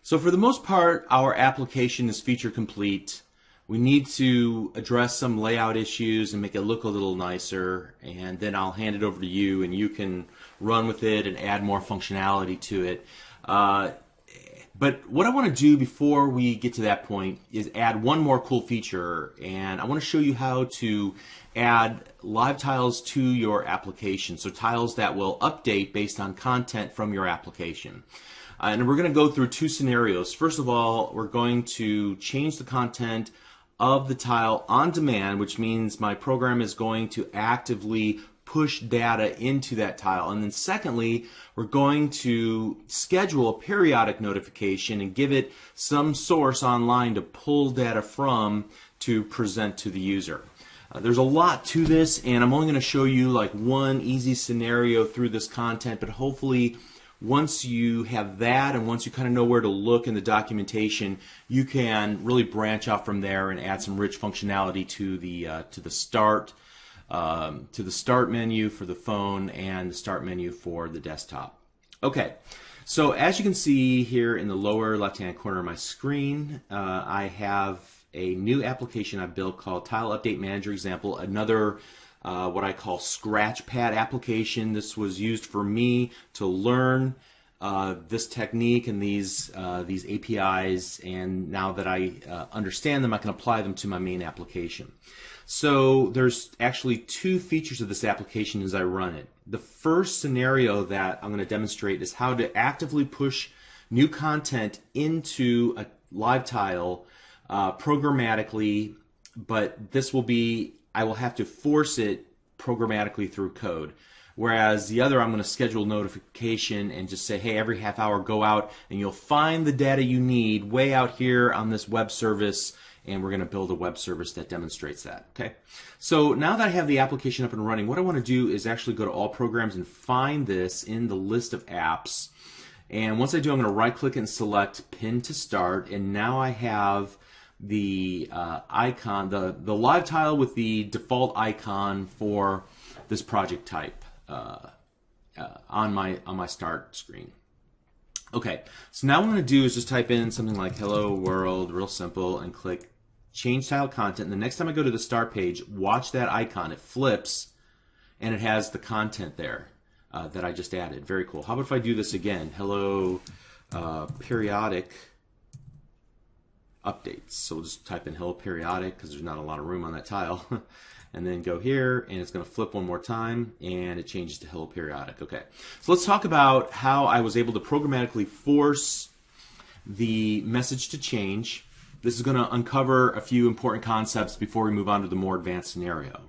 So for the most part, our application is feature complete. We need to address some layout issues and make it look a little nicer, and then I'll hand it over to you and you can run with it and add more functionality to it. But what I want to do before we get to that point is add one more cool feature, and I want to show you how to add live tiles to your application, so tiles that will update based on content from your application. And we're going to go through two scenarios. First of all, we're going to change the content of the tile on demand, which means my program is going to actively push data into that tile. And then secondly, we're going to schedule a periodic notification and give it some source online to pull data from to present to the user. There's a lot to this, and I'm only going to show you like one easy scenario through this content, but hopefully once you have that and once you kind of know where to look in the documentation, you can really branch out from there and add some rich functionality to the start menu for the phone and the start menu for the desktop. Okay, so as you can see here in the lower left-hand corner of my screen, I have a new application I built called Tile Update Manager Example, another what I call Scratchpad application. This was used for me to learn this technique and these APIs, and now that I understand them, I can apply them to my main application. So there's actually two features of this application as I run it. The first scenario that I'm going to demonstrate is how to actively push new content into a live tile programmatically, but this will be, I will have to force it programmatically through code. Whereas the other, I'm going to schedule notification and just say, hey, every half hour go out and you'll find the data you need way out here on this web service, and we're going to build a web service that demonstrates that. Okay. So now that I have the application up and running, what I want to do is actually go to all programs and find this in the list of apps. And once I do, I'm going to right click and select pin to start, and now I have the icon, the live tile with the default icon for this project type on my start screen. Okay, so now what I'm going to do is just type in something like hello world, real simple, and click change tile content. And the next time I go to the start page, watch that icon. It flips and it has the content there that I just added. Very cool. How about if I do this again? Hello periodic updates. So we'll just type in hello periodic because there's not a lot of room on that tile. And then go here, and it's going to flip one more time, and it changes to hello periodic. Okay, so let's talk about how I was able to programmatically force the message to change. This is going to uncover a few important concepts before we move on to the more advanced scenario.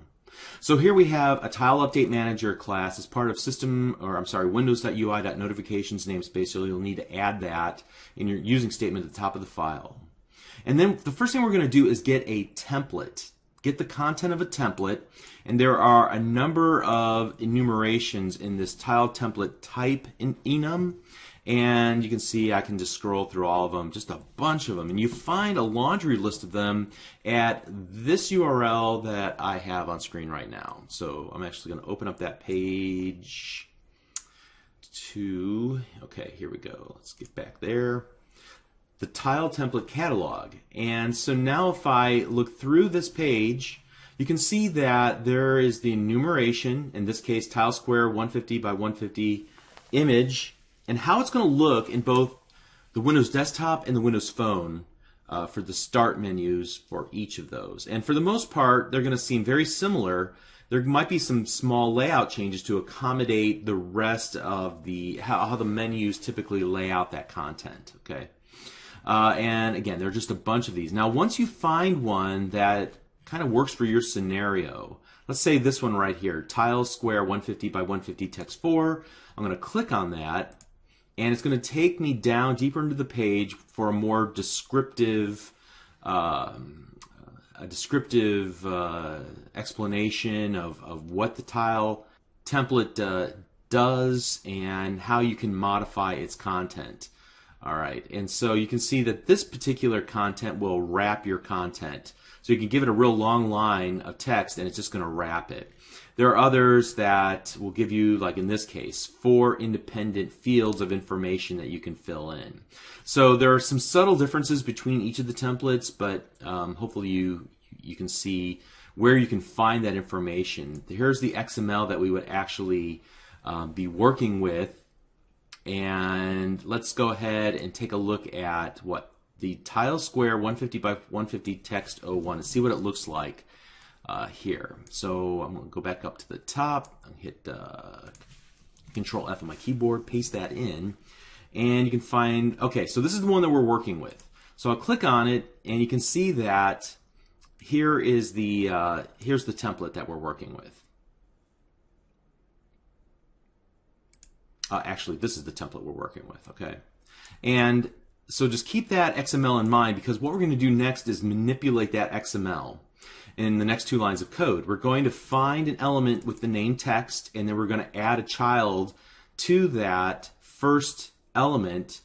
So here we have a Tile Update Manager class as part of Windows.UI.notifications namespace, so you'll need to add that in your using statement at the top of the file. And then the first thing we're going to do is get a template. Get the content of a template, and there are a number of enumerations in this tile template type in enum, and you can see I can just scroll through all of them, just a bunch of them, and you find a laundry list of them at this URL that I have on screen right now. So I'm actually going to open up that page to, okay, here we go. Let's get back there. The tile template catalog. And so now if I look through this page, you can see that there is the enumeration, in this case tile square 150 by 150 image, and how it's going to look in both the Windows desktop and the Windows phone for the start menus for each of those. And for the most part, they're going to seem very similar. There might be some small layout changes to accommodate the rest of the how the menus typically lay out that content. Okay. And again, there are just a bunch of these. Now, once you find one that kind of works for your scenario, let's say this one right here, tile square 150 by 150 text 4. I'm going to click on that, and it's going to take me down deeper into the page for a more descriptive, explanation of what the tile template does and how you can modify its content. All right, and so you can see that this particular content will wrap your content. So you can give it a real long line of text and it's just going to wrap it. There are others that will give you, like in this case, 4 independent fields of information that you can fill in. So there are some subtle differences between each of the templates, but hopefully you can see where you can find that information. Here's the XML that we would actually be working with. And let's go ahead and take a look at what the tile square 150 by 150 text 01 and see what it looks like here. So I'm going to go back up to the top and hit Control F on my keyboard, paste that in, and you can find, okay, so this is the one that we're working with. So I'll click on it, and you can see that here is the here's the template that we're working with. Actually, this is the template we're working with, okay? And so just keep that XML in mind, because what we're going to do next is manipulate that XML in the next 2 lines of code. We're going to find an element with the name text, and then we're going to add a child to that first element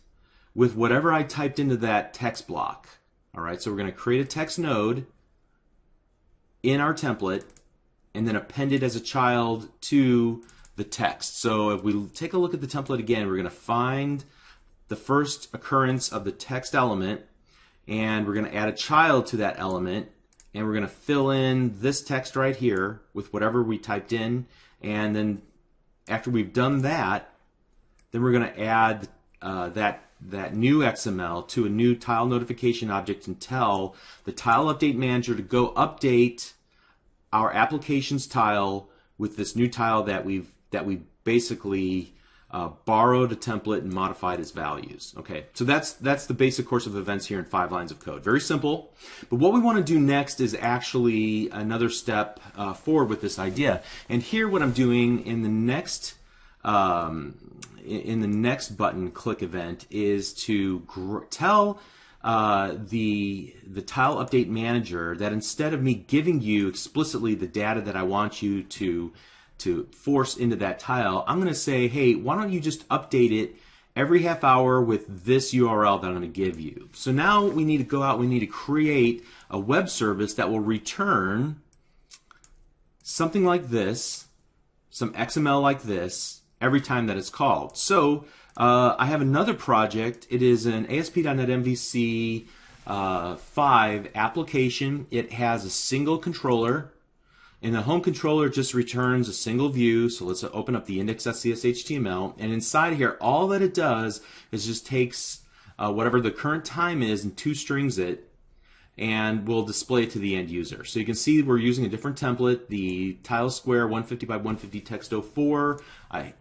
with whatever I typed into that text block. All right, so we're going to create a text node in our template and then append it as a child to the text. So if we take a look at the template again, we're going to find the first occurrence of the text element, and we're going to add a child to that element, and we're going to fill in this text right here with whatever we typed in, and then after we've done that, then we're going to add that new XML to a new tile notification object and tell the tile update manager to go update our applications tile with this new tile that we basically borrowed a template and modified its values. Okay, so that's the basic course of events here in 5 lines of code. Very simple. But what we want to do next is actually another step forward with this idea. And here, what I'm doing in the next button click event is to tell the tile update manager that instead of me giving you explicitly the data that I want you to force into that tile, I'm going to say, hey, why don't you just update it every half hour with this URL that I'm going to give you. So now we need to go out, we need to create a web service that will return something like this, some XML like this, every time that it's called. So I have another project. It is an ASP.NET MVC 5 application. It has a single controller, and the home controller just returns a single view. So let's open up the index.cs HTML, and inside here, all that it does is just takes whatever the current time is and 2 strings it, and we'll display it to the end user. So you can see we're using a different template, the tile square 150 by 150 text 04. I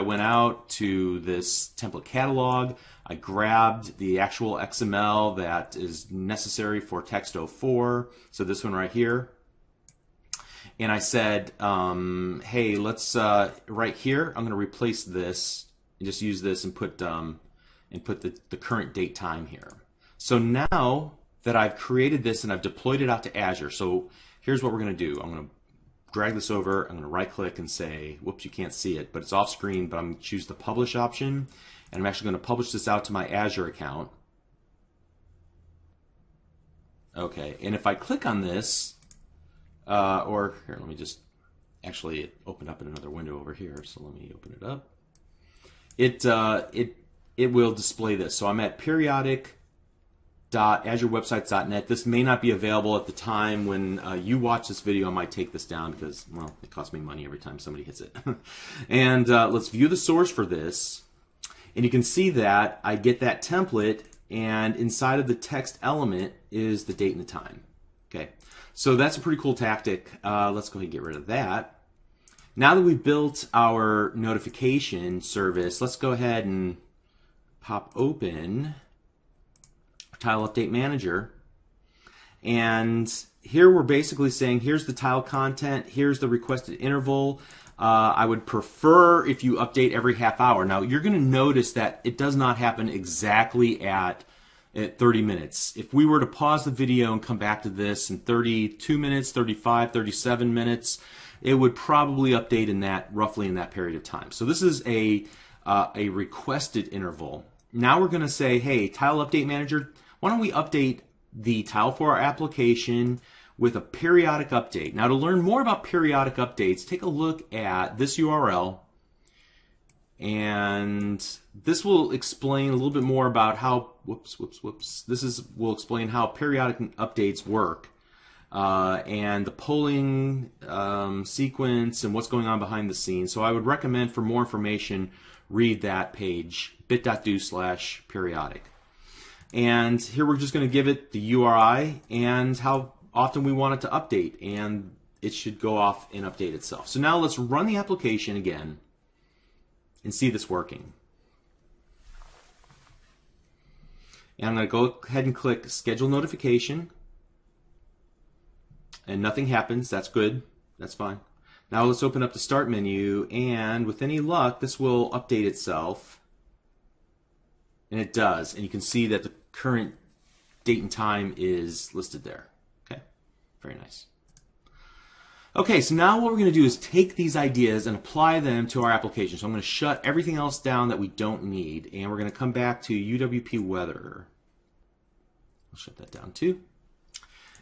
went out to this template catalog. I grabbed the actual XML that is necessary for text 04, so this one right here. And I said, hey, let's right here, I'm going to replace this and just use this and put the current date time here. So now that I've created this and I've deployed it out to Azure, so here's what we're going to do. I'm going to drag this over, I'm going to right click and say, whoops, you can't see it, but it's off screen, but I'm going to choose the publish option, and I'm actually going to publish this out to my Azure account. Okay, and if I click on this, or here, let me just, actually it opened up in another window over here, so let me open it up. It will display this. So I'm at periodic.azurewebsites.net. This may not be available at the time when you watch this video. I might take this down because, well, it costs me money every time somebody hits it. And let's view the source for this. And you can see that I get that template, and inside of the text element is the date and the time. Okay, so that's a pretty cool tactic. Let's go ahead and get rid of that. Now that we've built our notification service, let's go ahead and pop open Tile Update Manager. And here we're basically saying, here's the tile content, here's the requested interval. I would prefer if you update every half hour. Now, you're going to notice that it does not happen exactly at 30 minutes. If we were to pause the video and come back to this in 32 minutes, 35, 37 minutes, it would probably update in that, roughly in that period of time. So this is a requested interval. Now we're going to say, hey, Tile Update Manager, why don't we update the tile for our application with a periodic update. Now, to learn more about periodic updates, take a look at this URL, and this will explain a little bit more about how, will explain how periodic updates work, and the polling sequence and what's going on behind the scenes. So I would recommend, for more information, read that page, bit.do/periodic. And here we're just going to give it the URI and how often we want it to update, and it should go off and update itself. So now let's run the application again and see this working. And I'm going to go ahead and click Schedule Notification, and nothing happens. That's good. That's fine. Now let's open up the Start menu, and with any luck, this will update itself. And it does. And you can see that the current date and time is listed there. Okay, very nice. Okay, so now what we're going to do is take these ideas and apply them to our application. So I'm going to shut everything else down that we don't need, and we're going to come back to UWP Weather. I'll shut that down too.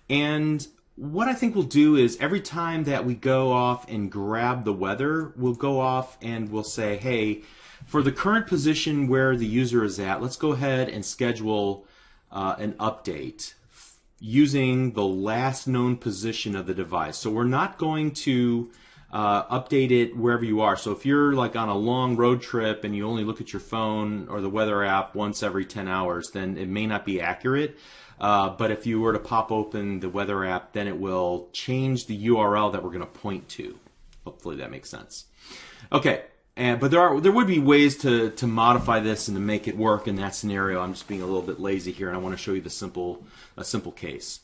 And what I think we'll do is every time that we go off and grab the weather, we'll go off and we'll say, hey, for the current position where the user is at, let's go ahead and schedule an update using the last known position of the device. So we're not going to update it wherever you are. So if you're like on a long road trip and you only look at your phone or the weather app once every 10 hours, then it may not be accurate. But if you were to pop open the weather app, then it will change the URL that we're going to point to. Hopefully that makes sense. Okay. But there would be ways to modify this and to make it work in that scenario. I'm just being a little bit lazy here, and I want to show you a simple case.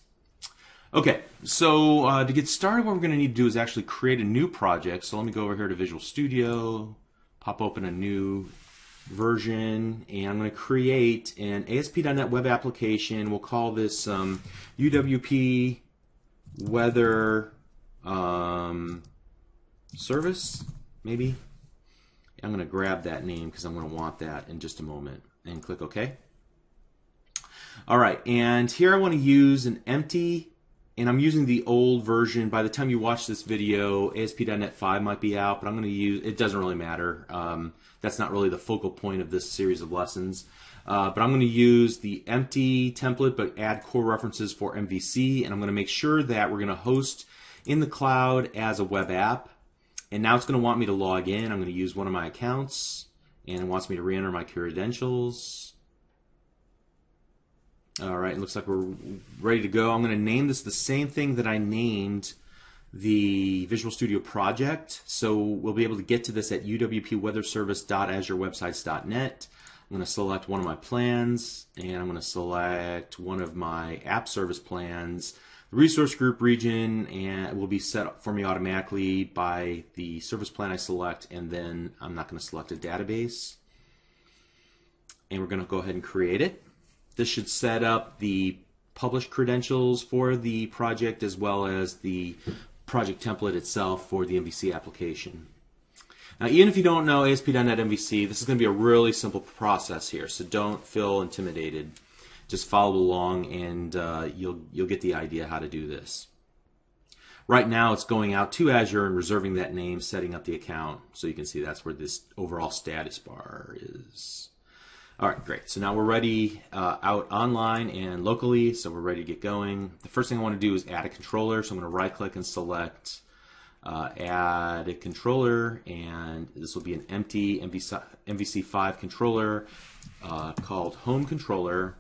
Okay, so to get started, what we're going to need to do is actually create a new project. So let me go over here to Visual Studio, pop open a new version, and I'm going to create an ASP.NET web application. We'll call this UWP Weather Service, maybe. I'm going to grab that name because I'm going to want that in just a moment, and click OK. All right, and here I want to use an empty, and I'm using the old version. By the time you watch this video, ASP.NET 5 might be out, but I'm going to use, it doesn't really matter. That's not really the focal point of this series of lessons. But I'm going to use the empty template, but add core references for MVC, and I'm going to make sure that we're going to host in the cloud as a web app. And now it's going to want me to log in. I'm going to use one of my accounts, and it wants me to re-enter my credentials. All right, it looks like we're ready to go. I'm going to name this the same thing that I named the Visual Studio project. So we'll be able to get to this at uwpweatherservice.azurewebsites.net. I'm going to select one of my plans, and I'm going to select one of my app service plans. The resource group region and will be set up for me automatically by the service plan I select, and then I'm not going to select a database. And we're going to go ahead and create it. This should set up the published credentials for the project as well as the project template itself for the MVC application. Now, even if you don't know ASP.NET MVC, this is going to be a really simple process here, so don't feel intimidated. Just follow along, and you'll get the idea how to do this. Right now, it's going out to Azure and reserving that name, setting up the account, so you can see that's where this overall status bar is. All right, great. So now we're ready out online and locally, so we're ready to get going. The first thing I want to do is add a controller, so I'm going to right-click and select Add a Controller, and this will be an empty MVC5 controller called Home Controller.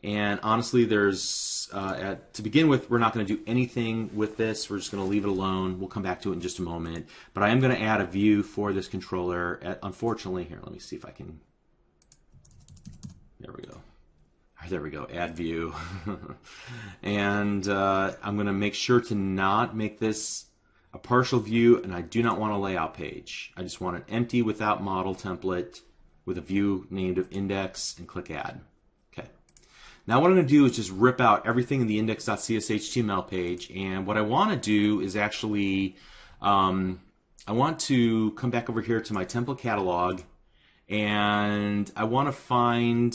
And honestly, there's to begin with, we're not going to do anything with this. We're just going to leave it alone. We'll come back to it in just a moment. But I am going to add a view for this controller. Unfortunately, here, let me see if I can. There we go. There we go. Add view. And I'm going to make sure to not make this a partial view, and I do not want a layout page. I just want an empty without model template with a view named index, and click Add. Now what I'm going to do is just rip out everything in the index.cshtml page, and what I want to do is actually, I want to come back over here to my template catalog, and I want to find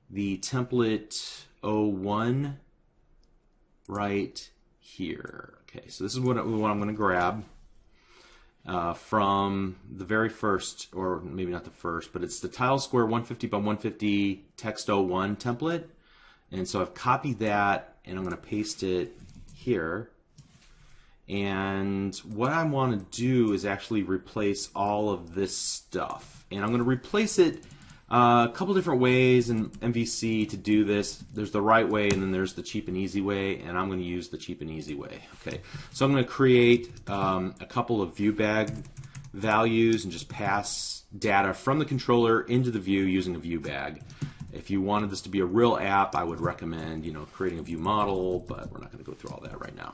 the template 01 right here. Okay, so this is what I'm going to grab from the very first, or maybe not the first, but it's the tile square 150 by 150 text 01 template. And so I've copied that and I'm going to paste it here. And what I want to do is actually replace all of this stuff. And I'm going to replace it a couple different ways in MVC to do this. There's the right way and then there's the cheap and easy way, and I'm going to use the cheap and easy way. Okay, so I'm going to create a couple of ViewBag values and just pass data from the controller into the view using a ViewBag. If you wanted this to be a real app, I would recommend, you know, creating a view model, but we're not going to go through all that right now.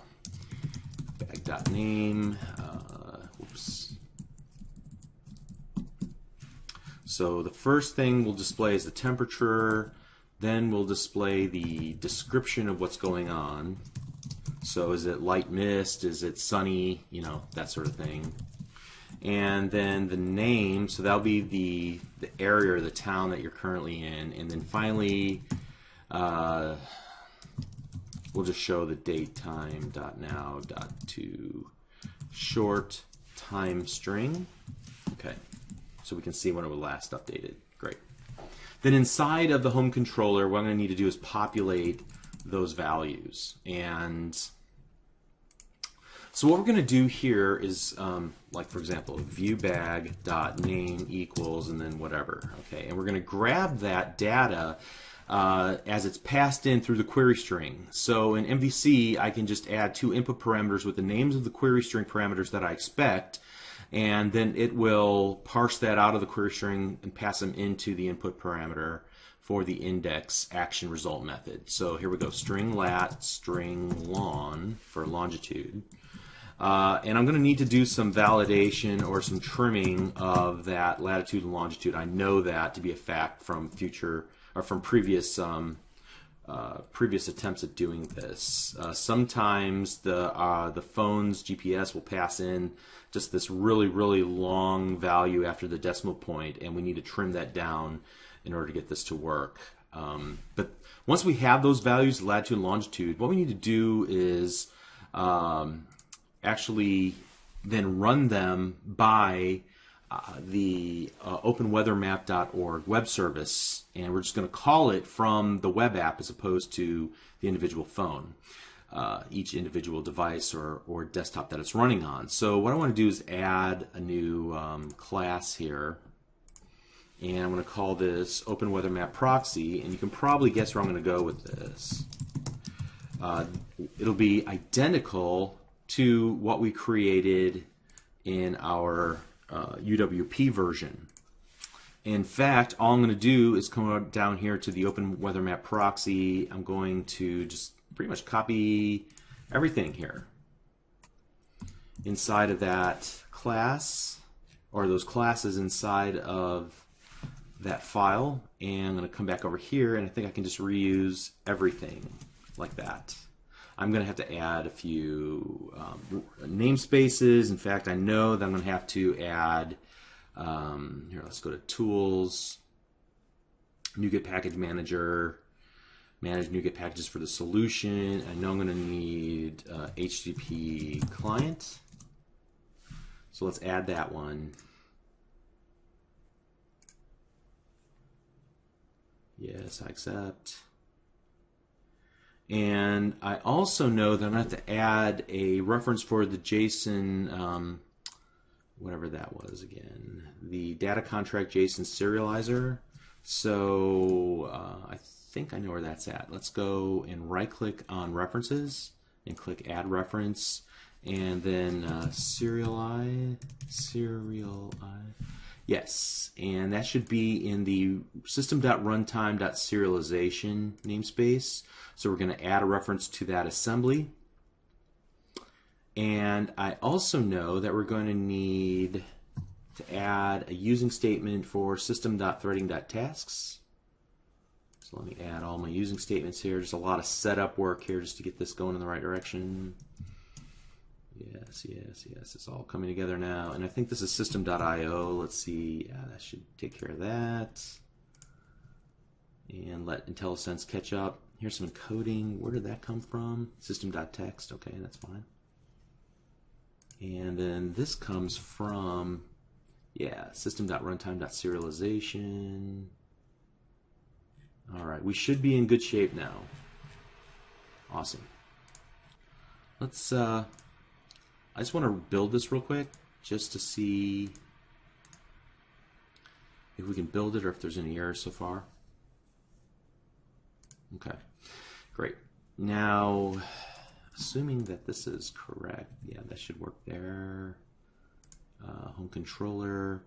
Bag.name. Whoops. So the first thing we'll display is the temperature, then we'll display the description of what's going on. So is it light mist, is it sunny, you know, that sort of thing. And then the name, so that'll be the area or the town that you're currently in. And then finally, we'll just show the date time.now.to short time string. Okay. So we can see when it was last updated. Great. Then inside of the home controller, what I'm going to need to do is populate those values. And so what we're going to do here is, like for example, viewbag.name equals and then whatever. Okay, and we're going to grab that data as it's passed in through the query string. So in MVC, I can just add two input parameters with the names of the query string parameters that I expect, and then it will parse that out of the query string and pass them into the input parameter for the index action result method. So here we go, string lat, string lon for longitude. And I'm going to need to do some validation or some trimming of that latitude and longitude. I know that to be a fact from future or from previous previous attempts at doing this. Sometimes the phone's GPS will pass in just this really long value after the decimal point, and we need to trim that down in order to get this to work. But once we have those values, latitude and longitude, what we need to do is actually then run them by the openweathermap.org web service, and we're just going to call it from the web app as opposed to the individual phone, each individual device or desktop that it's running on. So what I want to do is add a new class here, and I'm going to call this OpenWeatherMapProxy, and you can probably guess where I'm going to go with this. It'll be identical to what we created in our UWP version. In fact, all I'm going to do is come down here to the OpenWeatherMapProxy. I'm going to just pretty much copy everything here inside of that class, or those classes inside of that file, and I'm going to come back over here, and I think I can just reuse everything like that. I'm going to have to add a few namespaces. In fact, I know that I'm going to have to add, here, let's go to Tools, NuGet Package Manager, manage NuGet packages for the solution. I know I'm going to need HTTP client. So let's add that one. Yes, I accept. And I also know that I'm going to have to add a reference for the JSON, whatever that was again, the data contract JSON serializer. So I think I know where that's at. Let's go and right-click on references and click Add Reference, and then serialize. Yes, and that should be in the system.runtime.serialization namespace. So we're going to add a reference to that assembly. And I also know that we're going to need to add a using statement for system.threading.tasks. So let me add all my using statements here. Just a lot of setup work here just to get this going in the right direction. Yes, it's all coming together now. And I think this is system.io. Let's see, yeah, that should take care of that. And let IntelliSense catch up. Here's some encoding. Where did that come from? System.txt. Okay, that's fine. And then this comes from, yeah, system.runtime.serialization. All right, we should be in good shape now. Awesome. Let's, I just want to build this real quick just to see if we can build it or if there's any errors so far. Okay, great. Now, assuming that this is correct, yeah, that should work there. Home controller.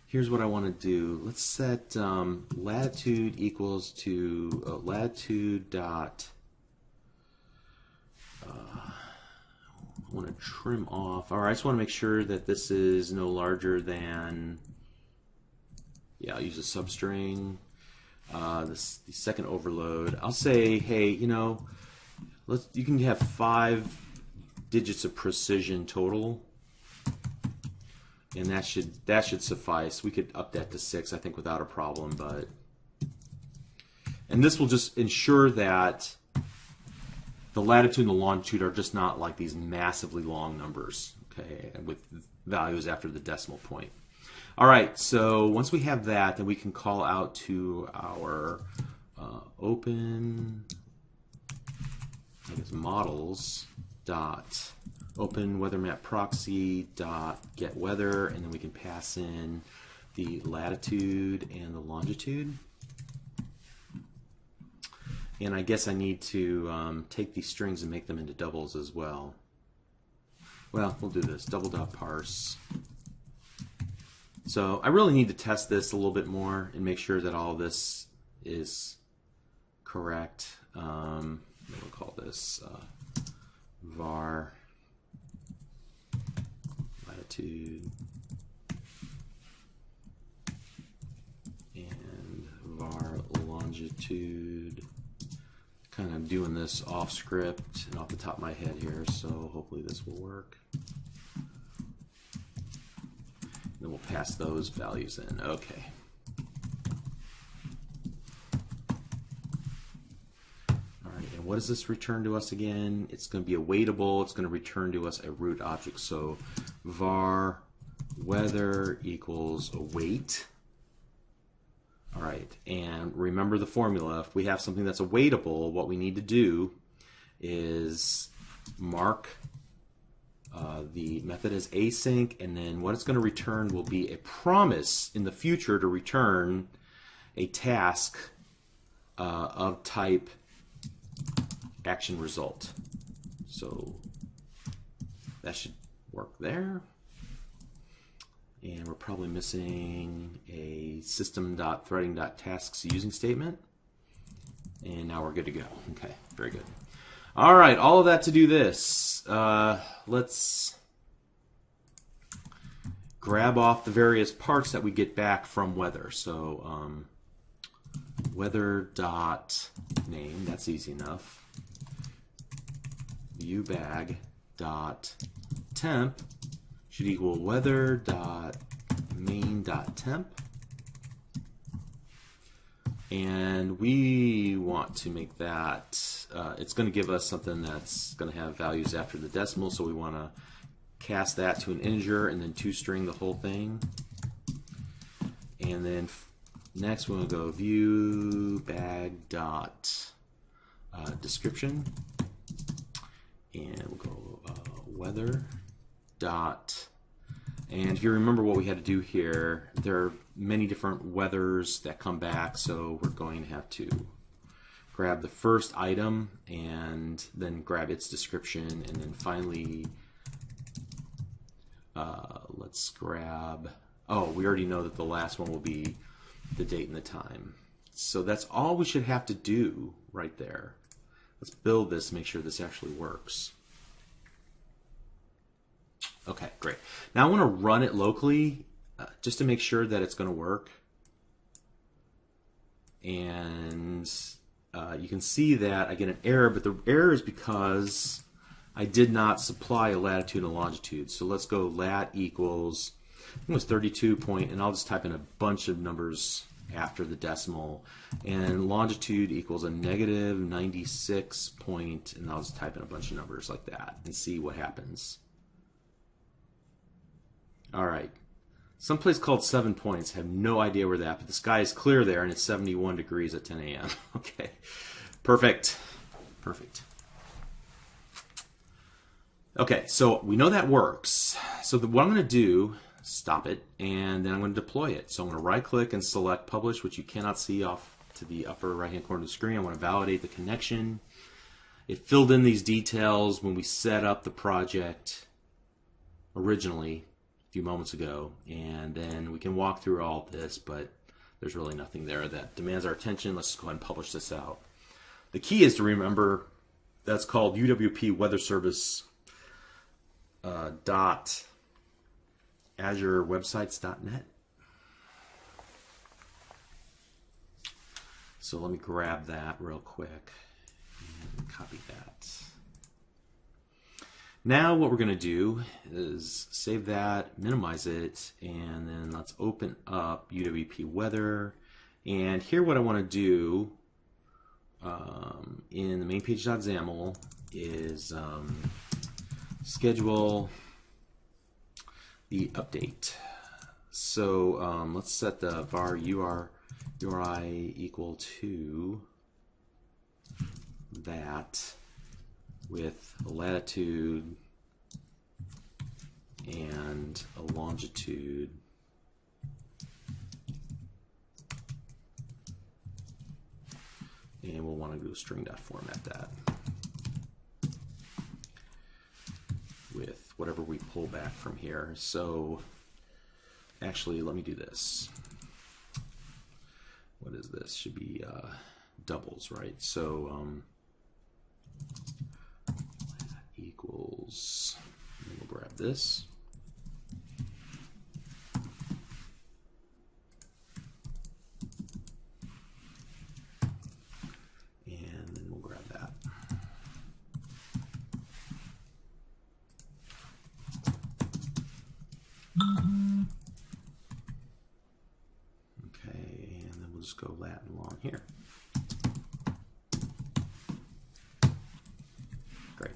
Here's what I want to do. Let's set latitude equals to latitude dot. I want to trim off. All right, I just want to make sure that this is no larger than. Yeah, I'll use a substring. The second overload. I'll say, hey, you know, you can have 5 digits of precision total, and that should suffice. We could up that to 6, I think, without a problem. And this will just ensure that the latitude and the longitude are just not like these massively long numbers, okay, with values after the decimal point. All right, so once we have that, then we can call out to our open, I guess, models dot open weather map proxy dot get weather, and then we can pass in the latitude and the longitude. And I guess I need to take these strings and make them into doubles as well. Well, we'll do this, double dot parse. So I really need to test this a little bit more and make sure that all this is correct. We'll call this var latitude and var longitude. Kind of doing this off script and off the top of my head here, so hopefully this will work. Then we'll pass those values in. Okay. All right, and what does this return to us again? It's going to be awaitable. It's going to return to us a root object. So var weather equals await. All right, and remember the formula. If we have something that's awaitable, what we need to do is mark the method as async, and then what it's going to return will be a promise in the future to return a task of type action result. So that should work there. And we're probably missing a system.threading.tasks using statement. And now we're good to go. Okay, very good. All right, all of that to do this. Let's grab off the various parts that we get back from weather. So weather.name, that's easy enough. Viewbag.temp should equal weather.main.temp. And we want to make that, it's going to give us something that's going to have values after the decimal, so we want to cast that to an integer and then toString the whole thing. And then next we're going to go view bag dot description, and we'll go weather dot. And if you remember what we had to do here, there are many different weathers that come back, so we're going to have to grab the first item and then grab its description, and then finally let's grab, oh, we already know that the last one will be the date and the time. So that's all we should have to do right there. Let's build this, make sure this actually works. Okay, great. Now I want to run it locally just to make sure that it's going to work. And you can see that I get an error, but the error is because I did not supply a latitude and longitude. So let's go lat equals, I think it was 32 point, and I'll just type in a bunch of numbers after the decimal, and longitude equals a negative 96 point, and I'll just type in a bunch of numbers like that and see what happens. All right, someplace called 7 Points. Have no idea where that, but the sky is clear there, and it's 71 degrees at 10 a.m. Okay, perfect, perfect. Okay, so we know that works. So what I'm going to do, stop it, and then I'm going to deploy it. So I'm going to right-click and select Publish, which you cannot see off to the upper right-hand corner of the screen. I want to validate the connection. It filled in these details when we set up the project originally a few moments ago, and then we can walk through all this, but there's really nothing there that demands our attention. Let's just go ahead and publish this out. The key is to remember that's called UWP Weather Service dot azurewebsites.net. So let me grab that real quick and copy that. Now what we're going to do is save that, minimize it, and then let's open up UWP Weather. And here what I want to do in the main page.xaml is schedule the update. So let's set the var URI equal to that with a latitude and a longitude and we'll want to do a string.format that with whatever we pull back from here. So actually let me do this. What is this? Should be doubles, right? So equals, and we'll grab this. And then we'll grab that. Okay, and then we'll just go Latin long here. Great.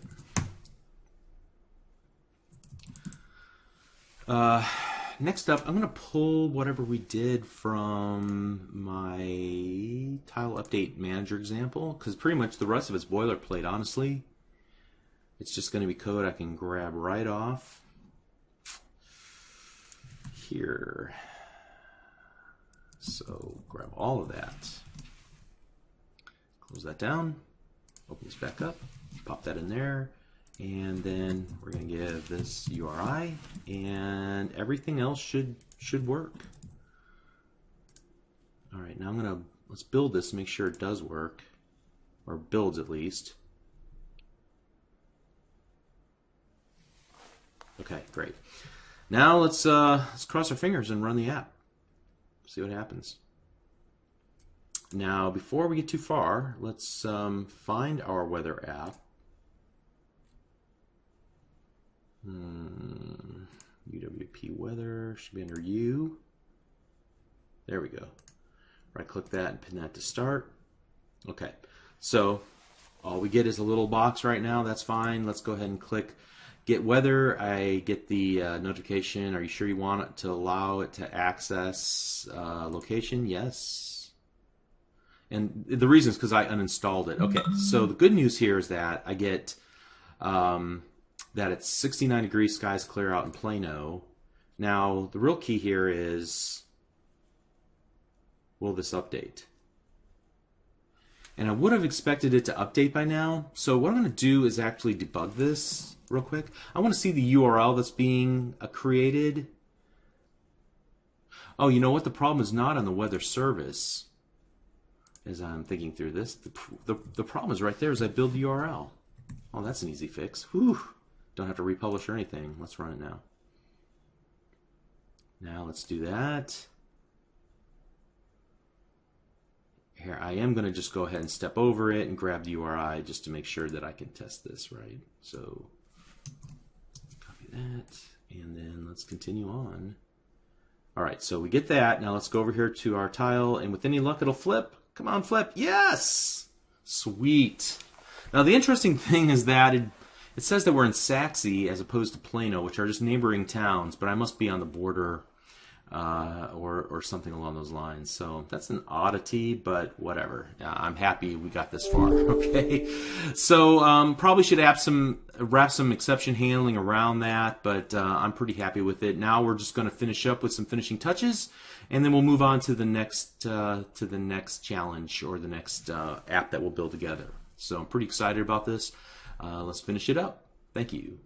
Next up, I'm going to pull whatever we did from my tile update manager example, because pretty much the rest of it's boilerplate, honestly. It's just going to be code I can grab right off here. So grab all of that, close that down, open this back up, pop that in there, and then we're going to give this URI, and everything else should work. All right, now let's build this to make sure it does work, or builds at least. Okay, great. Now let's cross our fingers and run the app. See what happens. Now, before we get too far, let's find our weather app. UWP Weather should be under U. There we go. Right click that and pin that to start. Okay, so all we get is a little box right now. That's fine. Let's go ahead and click Get Weather. I get the notification. Are you sure you want it to allow it to access location? Yes. And the reason is because I uninstalled it. Okay, so the good news here is that I get that it's 69 degrees, skies clear out in Plano. Now, the real key here is, will this update? And I would have expected it to update by now. So what I'm going to do is actually debug this real quick. I want to see the URL that's being created. Oh, you know what? The problem is not on the weather service. As I'm thinking through this, the problem is right there as I build the URL. Oh, that's an easy fix. Whew. Don't have to republish or anything. Let's run it now. Now let's do that. Here, I am going to just go ahead and step over it and grab the URI just to make sure that I can test this, right? So copy that, and then let's continue on. All right, so we get that. Now let's go over here to our tile, and with any luck, it'll flip. Come on, flip. Yes! Sweet. Now the interesting thing is that it says that we're in Saxe as opposed to Plano, which are just neighboring towns, but I must be on the border or something along those lines. So that's an oddity, but whatever. I'm happy we got this far. Okay, so probably should wrap some exception handling around that, but I'm pretty happy with it. Now we're just going to finish up with some finishing touches, and then we'll move on to the next challenge or the next app that we'll build together. So I'm pretty excited about this. Let's finish it up. Thank you.